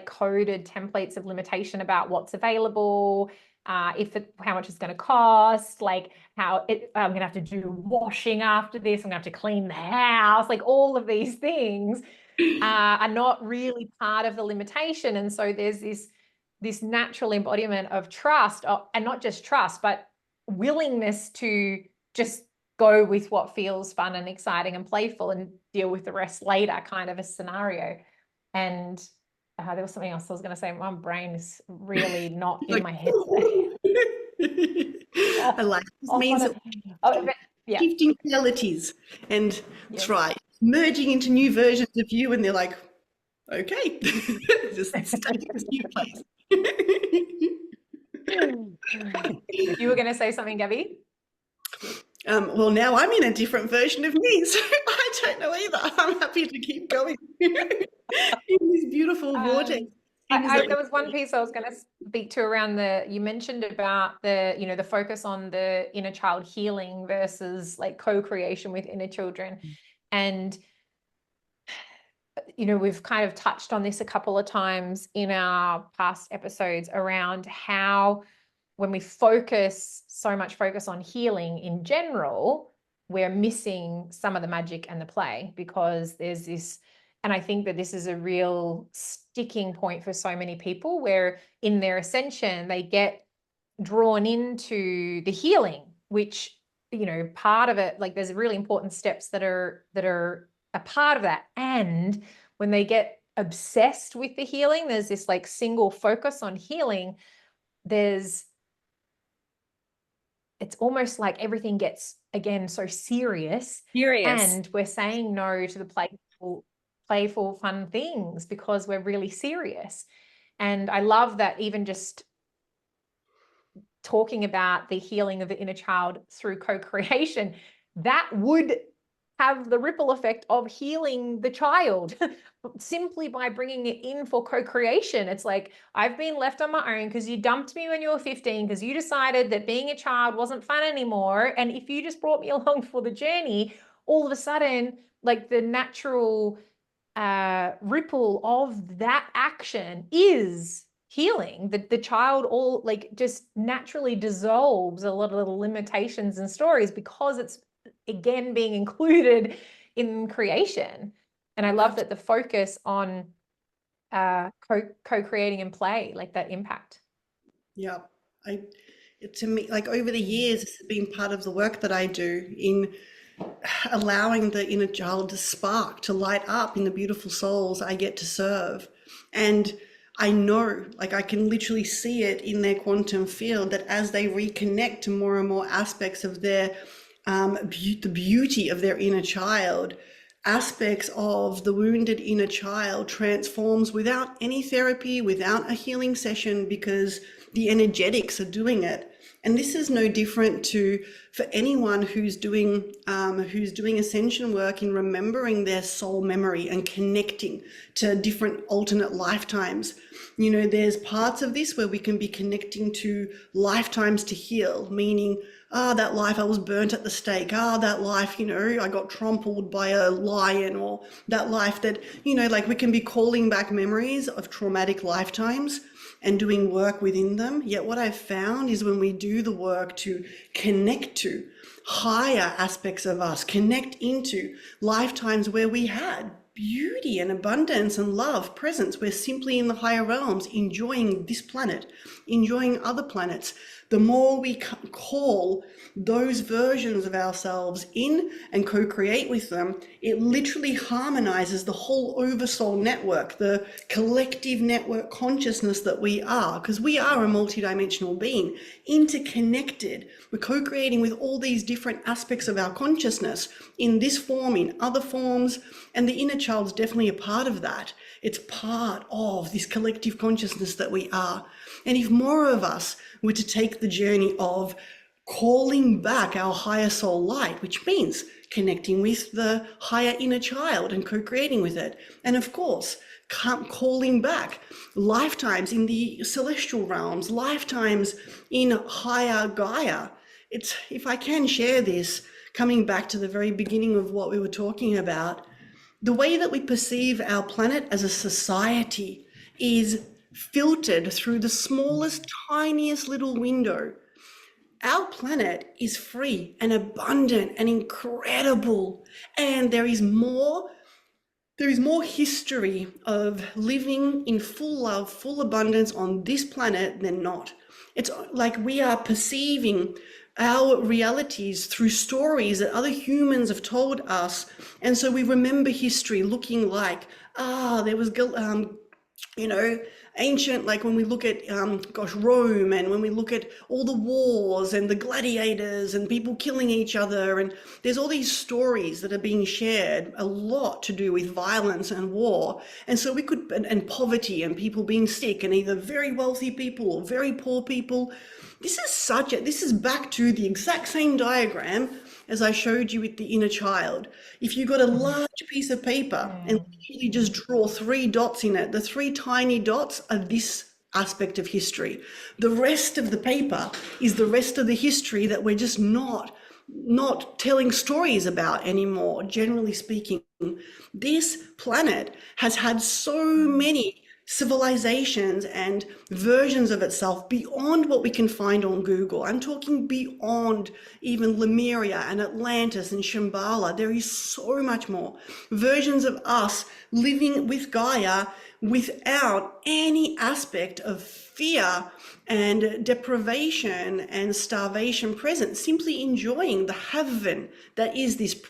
coded templates of limitation about what's available, how much it's going to cost, like I'm going to have to do washing after this, I'm going to have to clean the house, like all of these things. are not really part of the limitation. And so there's this natural embodiment of trust, and not just trust, but willingness to just go with what feels fun and exciting and playful and deal with the rest later, kind of a scenario. And there was something else I was going to say. My brain is really not in my head today. I like this means that yeah. shifting realities and Yes. try merging into new versions of you, and they're like, okay, just stay in this new place. You were going to say something, Gaby? Well, now I'm in a different version of me, so I don't know either. I'm happy to keep going in this beautiful vortex. There was one piece I was going to speak to around you mentioned about the focus on the inner child healing versus like co-creation with inner children. And, we've kind of touched on this a couple of times in our past episodes around how when we so much focus on healing in general, we're missing some of the magic and the play, because there's this, and I think that this is a real sticking point for so many people, where in their ascension, they get drawn into the healing, which, part of it, like there's really important steps that are a part of that. And when they get obsessed with the healing, there's this like single focus on healing. It's almost like everything gets, again, so serious. And we're saying no to the playful, fun things because we're really serious. And I love that, even just talking about the healing of the inner child through co-creation, that would have the ripple effect of healing the child simply by bringing it in for co-creation. It's like, I've been left on my own because you dumped me when you were 15 because you decided that being a child wasn't fun anymore. And if you just brought me along for the journey, all of a sudden, like the natural ripple of that action is healing. The child all like just naturally dissolves a lot of the limitations and stories because it's again being included in creation. And I love that the focus on co-creating and play, like that impact. Yeah, to me, like over the years, it's been part of the work that I do in allowing the inner child to spark, to light up in the beautiful souls I get to serve. And I know, like I can literally see it in their quantum field, that as they reconnect to more and more aspects of their the beauty of their inner child, aspects of the wounded inner child transforms without any therapy, without a healing session, because the energetics are doing it. And this is no different for anyone who's doing ascension work in remembering their soul memory and connecting to different alternate lifetimes. There's parts of this where we can be connecting to lifetimes to heal, meaning, that life I was burnt at the stake. That life, I got trampled by a lion, or that life that, like we can be calling back memories of traumatic lifetimes and doing work within them. Yet what I've found is when we do the work to connect to higher aspects of us, connect into lifetimes where we had beauty and abundance and love, presence, we're simply in the higher realms, enjoying this planet, enjoying other planets. The more we call those versions of ourselves in and co-create with them, it literally harmonizes the whole oversoul network, the collective network consciousness that we are, because we are a multidimensional being, interconnected. We're co-creating with all these different aspects of our consciousness in this form, in other forms, and the inner child's definitely a part of that. It's part of this collective consciousness that we are. And if more of us were to take the journey of calling back our higher soul light, which means connecting with the higher inner child and co-creating with it, and of course, calling back lifetimes in the celestial realms, lifetimes in higher Gaia. If I can share this, coming back to the very beginning of what we were talking about, the way that we perceive our planet as a society is filtered through the smallest, tiniest little window. Our planet is free and abundant and incredible, and there is more there is more history of living in full love, full abundance on this planet than not. It's like we are perceiving our realities through stories that other humans have told us. And so we remember history looking like, there was, you know, ancient, like when we look at, Rome, and when we look at all the wars and the gladiators and people killing each other, and there's all these stories that are being shared, a lot to do with violence and war. And so we could, and poverty and people being sick, and either very wealthy people or very poor people. This is back to the exact same diagram as I showed you with the inner child. If you got a large piece of paper and literally just draw 3 dots in it, the 3 tiny dots are this aspect of history. The rest of the paper is the rest of the history that we're just not telling stories about anymore, generally speaking. This planet has had so many civilizations and versions of itself beyond what we can find on Google. I'm talking beyond even Lemuria and Atlantis and Shambhala. There is so much more versions of us living with Gaia without any aspect of fear and deprivation and starvation present, simply enjoying the heaven that is this,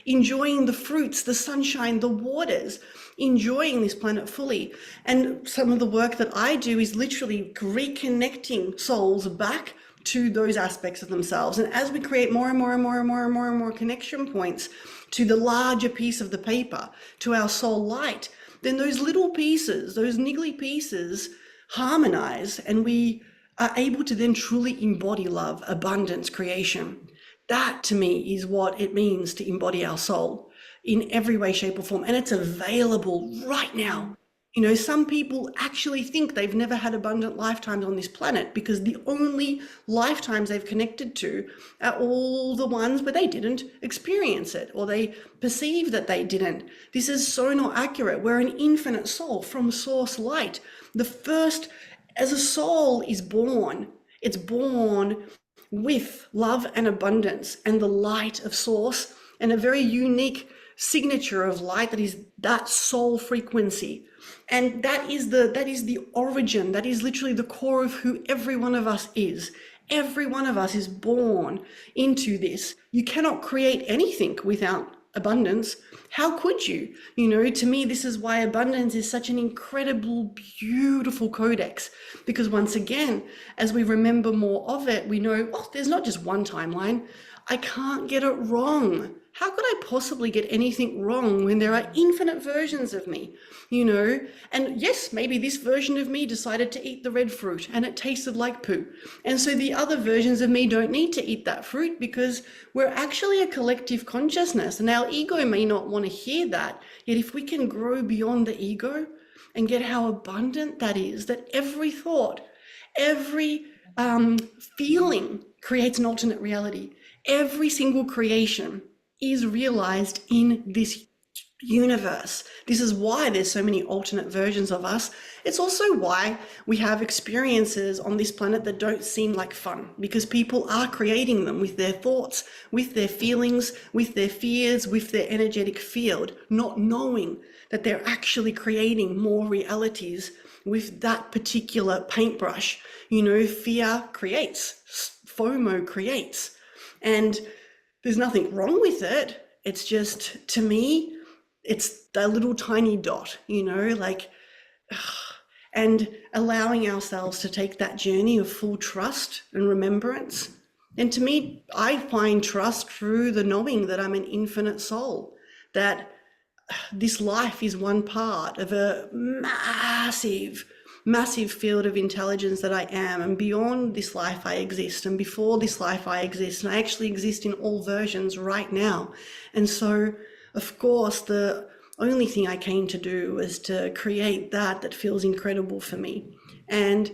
enjoying the fruits, the sunshine, the waters, enjoying this planet fully. And some of the work that I do is literally reconnecting souls back to those aspects of themselves. And as we create more and more and more and more and more and more connection points to the larger piece of the paper, to our soul light, then those little pieces, those niggly pieces, harmonize, and we are able to then truly embody love, abundance, creation. That to me is what it means to embody our soul in every way, shape, or form. And it's available right now. You know, some people actually think they've never had abundant lifetimes on this planet because the only lifetimes they've connected to are all the ones where they didn't experience it, or they perceive that they didn't. This is so not accurate. We're an infinite soul from source light. The first, as a soul is born, it's born with love and abundance and the light of source, and a very unique signature of light that is that soul frequency. And that is the origin, that is literally the core of who every one of us is. Every one of us is born into this. You cannot create anything without abundance. How could you? You know, to me, this is why abundance is such an incredible, beautiful codex. Because once again, as we remember more of it, we know, oh, there's not just one timeline. I can't get it wrong. How could I possibly get anything wrong when there are infinite versions of me, you know? And yes, maybe this version of me decided to eat the red fruit and it tasted like poo. And so the other versions of me don't need to eat that fruit because we're actually a collective consciousness, and our ego may not want to hear that. Yet if we can grow beyond the ego and get how abundant that is, that every thought, every feeling creates an alternate reality. Every single creation is realized in this universe. This is why there's so many alternate versions of us. It's also why we have experiences on this planet that don't seem like fun, because people are creating them with their thoughts, with their feelings, with their fears, with their energetic field, not knowing that they're actually creating more realities with that particular paintbrush. You know, fear creates, FOMO creates, and there's nothing wrong with it. It's just, to me, it's that little tiny dot, you know, like, and allowing ourselves to take that journey of full trust and remembrance. And to me, I find trust through the knowing that I'm an infinite soul, that this life is one part of a massive field of intelligence that I am, and beyond this life I exist, and before this life I exist, and I actually exist in all versions right now. And so, of course, the only thing I came to do was to create that feels incredible for me, and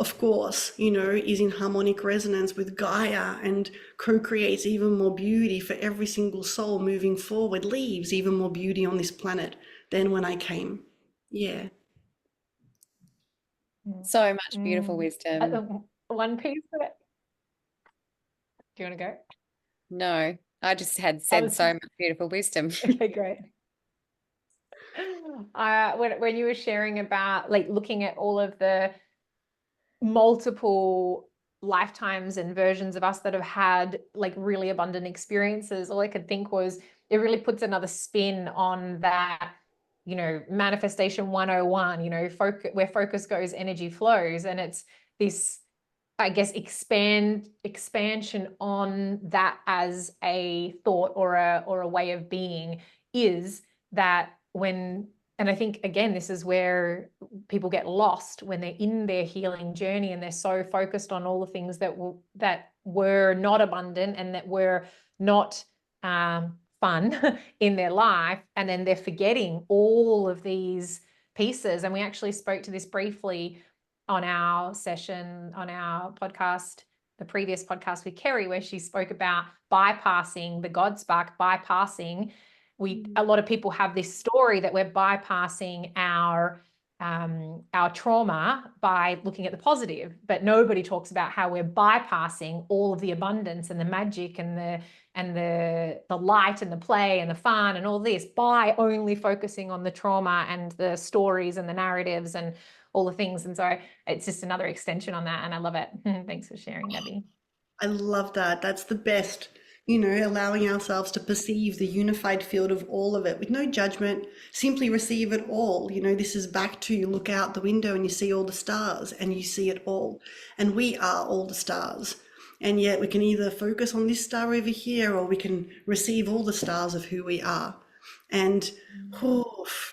of course, you know, is in harmonic resonance with Gaia and co-creates even more beauty for every single soul moving forward, leaves even more beauty on this planet than when I came. Yeah. So much beautiful wisdom. One piece of it. Do you want to go? No, I just had said so much beautiful wisdom. Okay, great. When you were sharing about like looking at all of the multiple lifetimes and versions of us that have had like really abundant experiences, all I could think was it really puts another spin on that, you know, manifestation 101, you know, where focus goes, energy flows. And it's this, I guess, expansion on that as a thought or a way of being, is that when, and I think again, this is where people get lost when they're in their healing journey and they're so focused on all the things that were not abundant and that were not fun in their life, and then they're forgetting all of these pieces. And we actually spoke to this briefly on our session, on our podcast, the previous podcast with Kerry, where she spoke about bypassing the God spark, bypassing. A lot of people have this story that we're bypassing our trauma by looking at the positive, but nobody talks about how we're bypassing all of the abundance and the magic and the light and the play and the fun and all this by only focusing on the trauma and the stories and the narratives and all the things. And so it's just another extension on that, and I love it. Thanks for sharing, Gaby. I love that. That's the best, you know, allowing ourselves to perceive the unified field of all of it with no judgment, simply receive it all. You know, this is back to, you look out the window and you see all the stars and you see it all. And we are all the stars. And yet we can either focus on this star over here, or we can receive all the stars of who we are. And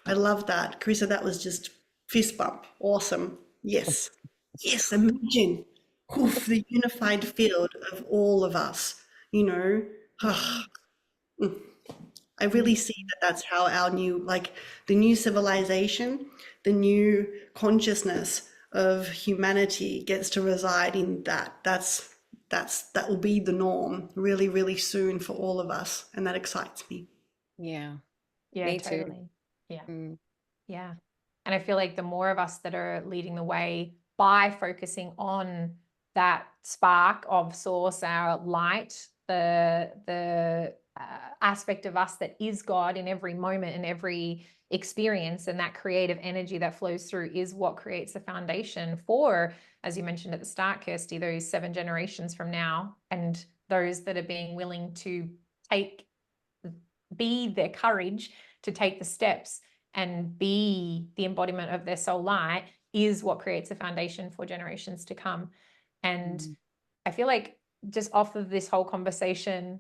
I love that. Carissa, that was just fist bump. Awesome. Yes. Yes. Imagine the unified field of all of us, you know. I really see that that's how our new, like the new civilization, the new consciousness of humanity gets to reside in that. That will be the norm really, really soon for all of us. And that excites me. Yeah. Me too. totally. Yeah. Yeah. And I feel like the more of us that are leading the way by focusing on that spark of source, our light, the aspect of us that is God in every moment and every experience, and that creative energy that flows through is what creates the foundation for, as you mentioned at the start, Kirsty, those 7 generations from now, and those that are being willing to be their courage to take the steps and be the embodiment of their soul light is what creates a foundation for generations to come. And I feel like just off of this whole conversation,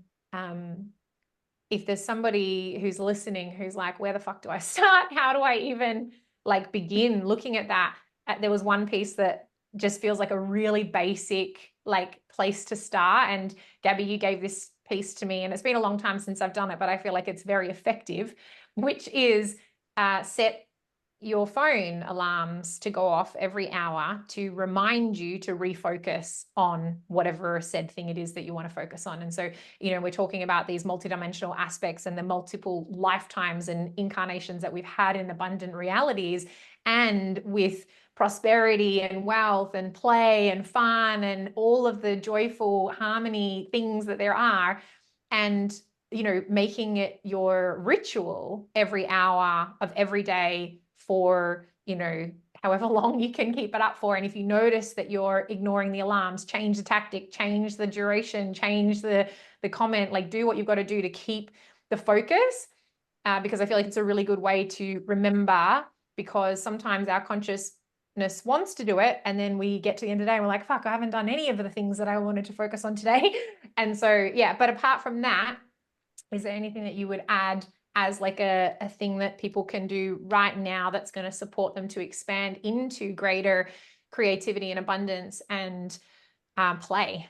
if there's somebody who's listening who's like, where the fuck do I start? How do I even like begin looking at that? There was one piece that just feels like a really basic like place to start. And Gaby, you gave this piece to me, and it's been a long time since I've done it, but I feel like it's very effective, which is set your phone alarms to go off every hour to remind you to refocus on whatever said thing it is that you want to focus on. And so, you know, we're talking about these multidimensional aspects and the multiple lifetimes and incarnations that we've had in abundant realities, and with prosperity and wealth and play and fun and all of the joyful harmony things that there are. And you know, making it your ritual every hour of every day for, you know, however long you can keep it up for. And if you notice that you're ignoring the alarms, change the tactic, change the duration, change the comment, like do what you've got to do to keep the focus. Because I feel like it's a really good way to remember, because sometimes our consciousness wants to do it, and then we get to the end of the day and we're like, fuck, I haven't done any of the things that I wanted to focus on today. And so, yeah, but apart from that, is there anything that you would add as like a thing that people can do right now that's going to support them to expand into greater creativity and abundance and play?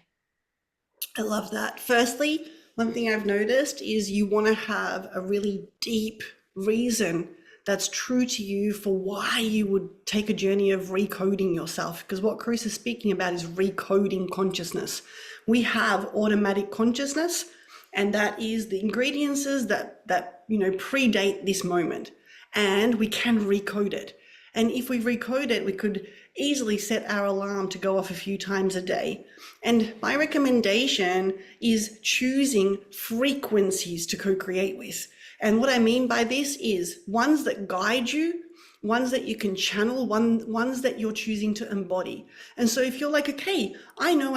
I love that. Firstly, one thing I've noticed is you want to have a really deep reason that's true to you for why you would take a journey of recoding yourself. Because what Chris is speaking about is recoding consciousness. We have automatic consciousness, and that is the ingredients that you know predate this moment, and we can recode it. And if we recode it, we could easily set our alarm to go off a few times a day. And my recommendation is choosing frequencies to co-create with. And what I mean by this is ones that guide you, ones that you can channel, ones that you're choosing to embody. And so if you're like, okay, I know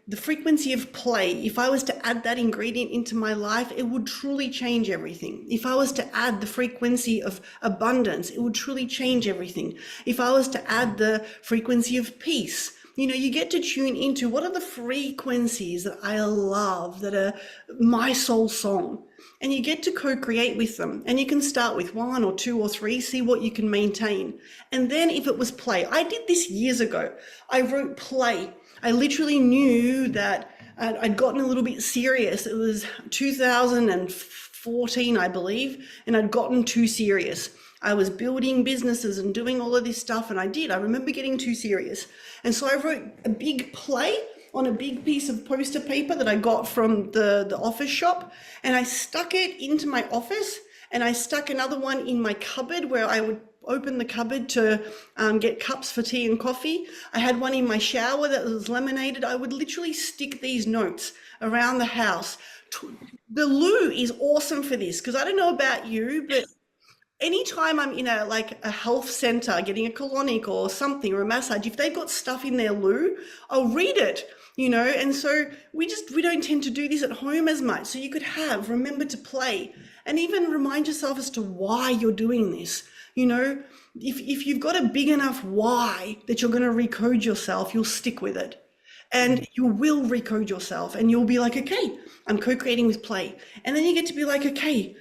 the frequency of play, if I was to add that ingredient into my life, it would truly change everything. If I was to add the frequency of abundance, it would truly change everything. If I was to add the frequency of peace, you get to tune into what are the frequencies that I love, that are my soul song. And you get to co-create with them. And you can start with 1 or 2 or 3, see what you can maintain. And then if it was play, I did this years ago. I wrote play. I literally knew that I'd gotten a little bit serious. It was 2014, I believe, and I'd gotten too serious. I was building businesses and doing all of this stuff, and I remember getting too serious. And so I wrote a big play on a big piece of poster paper that I got from the office shop, and I stuck it into my office, and I stuck another one in my cupboard where I would open the cupboard to get cups for tea and coffee. I had one in my shower that was laminated. I would literally stick these notes around the house. The loo is awesome for this, because I don't know about you, but anytime I'm in a health center getting a colonic or something, or a massage, if they've got stuff in their loo, I'll read it, and so we don't tend to do this at home as much. So you could remember to play, and even remind yourself as to why you're doing this. If you've got a big enough why that you're going to recode yourself, you'll stick with it. And you will recode yourself, and you'll be like, okay, I'm co-creating with play. And then you get to be like, okay,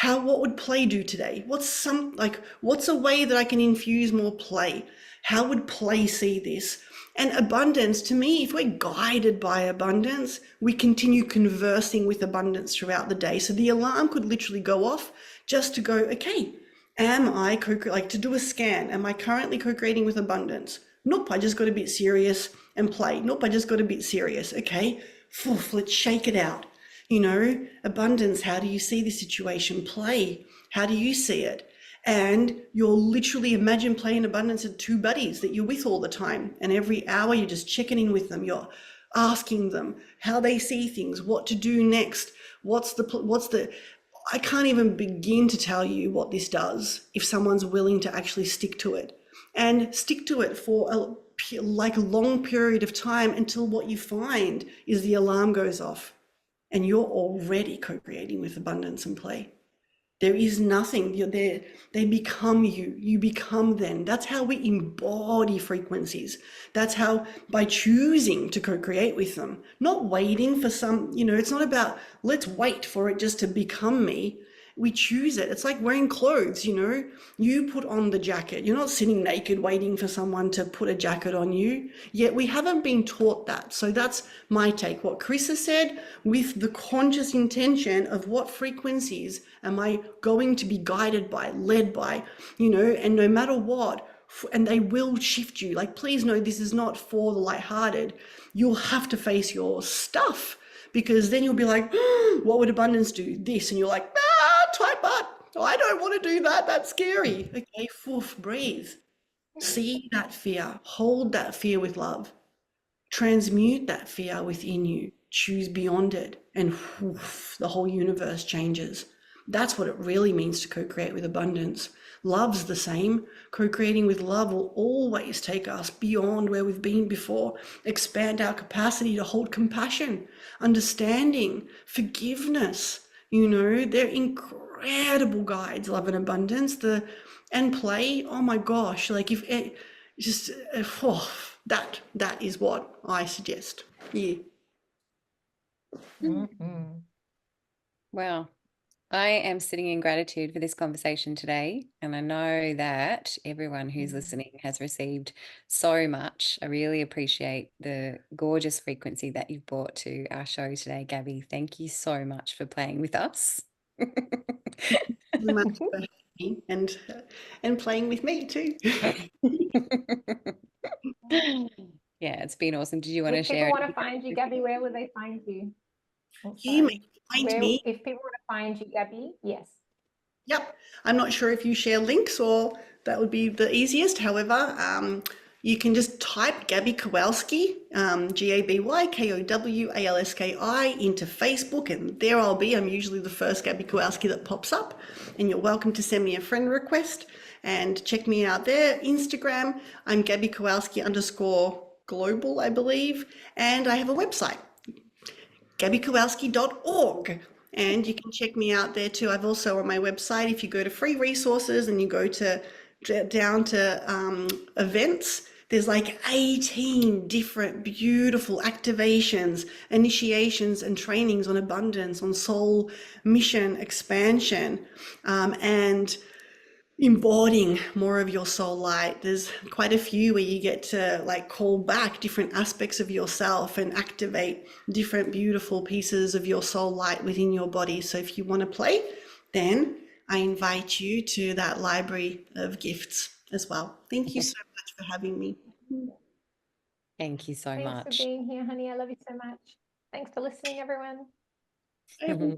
what would play do today? What's a way that I can infuse more play? How would play see this? And abundance, to me, if we're guided by abundance, we continue conversing with abundance throughout the day. So the alarm could literally go off just to go, okay, am I to do a scan? Am I currently co-creating with abundance? Nope, I just got a bit serious and play. Nope, I just got a bit serious. Okay, let's shake it out. Abundance, how do you see the situation? Play, how do you see it? And you'll literally imagine play and abundance are 2 buddies that you're with all the time. And every hour you're just checking in with them. You're asking them how they see things, what to do next. I can't even begin to tell you what this does if someone's willing to actually stick to it, and stick to it for a long period of time until what you find is the alarm goes off. And you're already co-creating with abundance and play. There is nothing, you're there, they become you, you become them. That's how we embody frequencies. That's how, by choosing to co-create with them, not waiting for it's not about, let's wait for it just to become me. We choose it. It's like wearing clothes, you put on the jacket. You're not sitting naked waiting for someone to put a jacket on you. Yet we haven't been taught that. So that's my take. What Carissa said, with the conscious intention of what frequencies am I going to be guided by, led by, and no matter what, and they will shift you. Please know this is not for the lighthearted. You'll have to face your stuff, because then you'll be like, what would abundance do? This. And you're like, type but I don't want to do that. That's scary. Okay, breathe. See that fear. Hold that fear with love. Transmute that fear within you. Choose beyond it. And the whole universe changes. That's what it really means to co-create with abundance. Love's the same. Co-creating with love will always take us beyond where we've been before. Expand our capacity to hold compassion, understanding, forgiveness. They're incredible guides, love and abundance. And play, oh my gosh, that is what I suggest. Yeah. Mm-hmm. Wow. I am sitting in gratitude for this conversation today, and I know that everyone who's listening has received so much. I really appreciate the gorgeous frequency that you've brought to our show today, Gaby. Thank you so much for playing with us. Much for having me and playing with me too. Yeah, it's been awesome. Did you want to If share? people want to find you, Gaby, where will they find you? If people want to find you, Gaby, yes. Yep. I'm not sure if you share links, or that would be the easiest. However, you can just type Gaby Kowalski, GabyKowalski into Facebook, and there I'll be. I'm usually the first Gaby Kowalski that pops up, and you're welcome to send me a friend request and check me out there. Instagram, I'm Gaby Kowalski _global, I believe, and I have a website, GabyKowalski.org. And you can check me out there too. I've also on my website, if you go to free resources and you go down to events, there's like 18 different beautiful activations, initiations, and trainings on abundance, on soul mission expansion, and embodying more of your soul light. There's quite a few where you get to like call back different aspects of yourself and activate different beautiful pieces of your soul light within your body. So if you want to play, then I invite you to that library of gifts as well. Thank you so much for having me. Thank you so Thanks much. for being here, honey. I love you so much. Thanks for listening, everyone. Bye.